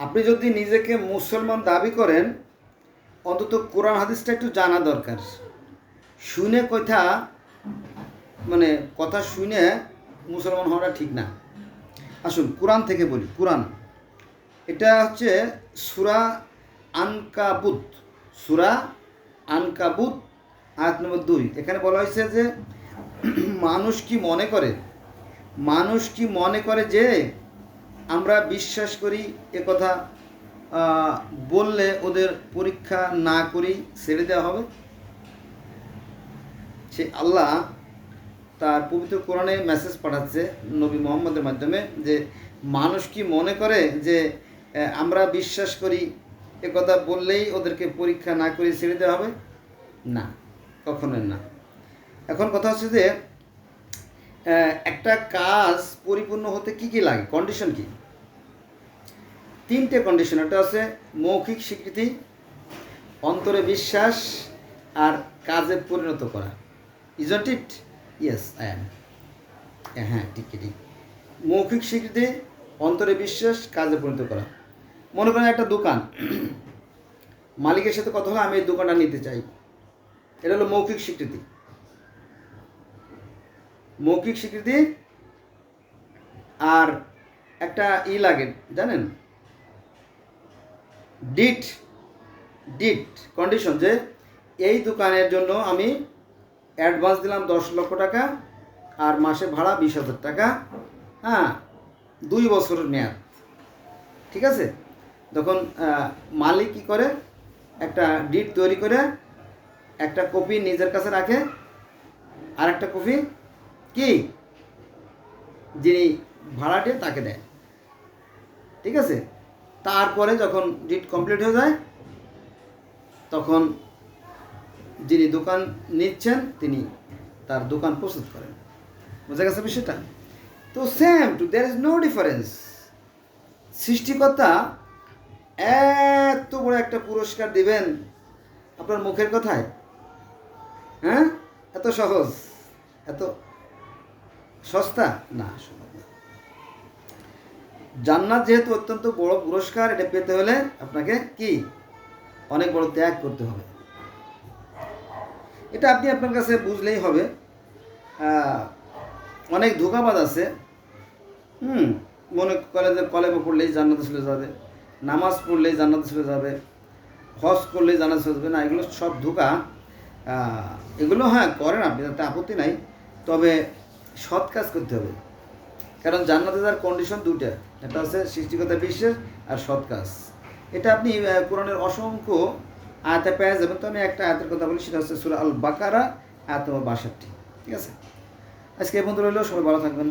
আপনি যদি নিজেকে মুসলমান দাবি করেন, অন্তত কোরআন হাদিসটা একটু জানা দরকার। শুনে কথা শুনে মুসলমান হওয়াটা ঠিক না। আসুন কোরআন থেকে বলি। কোরআন এটা হচ্ছে সূরা আনকাবুত, সূরা আনকাবুত আয়াত নম্বর 2। এখানে বলা হয়েছে যে মানুষ কি মনে করে যে আমরা বিশ্বাস করি একথা বললে ওদের পরীক্ষা না করেই ছেড়ে দেওয়া হবে। সে আল্লাহ তার পবিত্র কোরআনে মেসেজ পাঠাচ্ছে নবী মুহাম্মদের মাধ্যমে যে মানুষ কি মনে করে যে আমরা বিশ্বাস করি একথা বললেই ওদেরকে পরীক্ষা না করে ছেড়ে দেওয়া হবে? না, কখনোই না। এখন কথা হচ্ছে যে একটা কাজ পরিপূর্ণ হতে কি কি লাগে, কন্ডিশন কি? 3টে কন্ডিশন। একটা হচ্ছে মৌখিক স্বীকৃতি, অন্তরে বিশ্বাস, আর কাজে পরিণত করা। Isn't it? Yes, I am. হ্যাঁ, ঠিক। মৌখিক স্বীকৃতি, অন্তরে বিশ্বাস, কাজে পরিণত করা। মনে করেন একটা দোকান, মালিকের সাথে কথা হলো আমি এই দোকানটা নিতে চাই, এটা হলো মৌখিক স্বীকৃতি। মৌখিক স্বীকৃতি। আর একটা লাগে, জানেন, ডিট কন্ডিশন, যে এই দোকানের জন্য আমি অ্যাডভান্স দিলাম 10 লক্ষ টাকা আর মাসে ভাড়া 20,000 টাকা, হ্যাঁ, 2 বছরের মেয়াদ। ঠিক আছে? তখন মালিক কী করে, একটা ডিট তৈরি করে একটা কপি নিজের কাছে রাখে, আর একটা কপি কি যিনি ভাড়াটে তাকে দেয়। ঠিক আছে? তারপরে যখন ডিট কমপ্লিট হয়ে যায় তখন যিনি দোকান নিচ্ছেন তিনি তার দোকান প্রস্তুত করেন। বোঝা গেছে বিষয়টা? তো same too, there is no difference. সৃষ্টিকর্তা এত বড় একটা পুরস্কার দিবেন আপনার মুখের কথায়? হ্যাঁ, এত সহজ, এত সস্তা না। জান্নাত যেহেতু অত্যন্ত বড় পুরস্কার, এটা পেতে হলে আপনাকে কি অনেক বড় ত্যাগ করতে হবে। এটা আপনি আপনার কাছে বুঝলেই হবে। অনেক ধোঁকাবাজ আছে, মনে করে যে কলেমা পড়লেই জান্নাতে চলে যাবে, নামাজ পড়লেই জান্নাতে চলে যাবে, হজ করলেই জান্নাতে চলে যাবে। না, এগুলো সব ধোঁকা। এগুলো হ্যাঁ করেন আপনি, তাতে আপত্তি নাই, তবে সৎ কাজ করতে হবে। কারণ জান্নাতে যাওয়ার কন্ডিশন 2টা, একটা হচ্ছে সৃষ্টিকর্তা বিশ্বাস আর সৎ কাজ। এটা আপনি কোরআনের অসংখ্য আয়াতে পেয়ে যাবেন। তো আমি একটা আয়াতের কথা বলি, সেটা হচ্ছে সূরা আল বাকারা আয়াত নম্বর 62। ঠিক আছে? আজকে এই পর্যন্ত রইল। সবাই ভালো থাকবেন।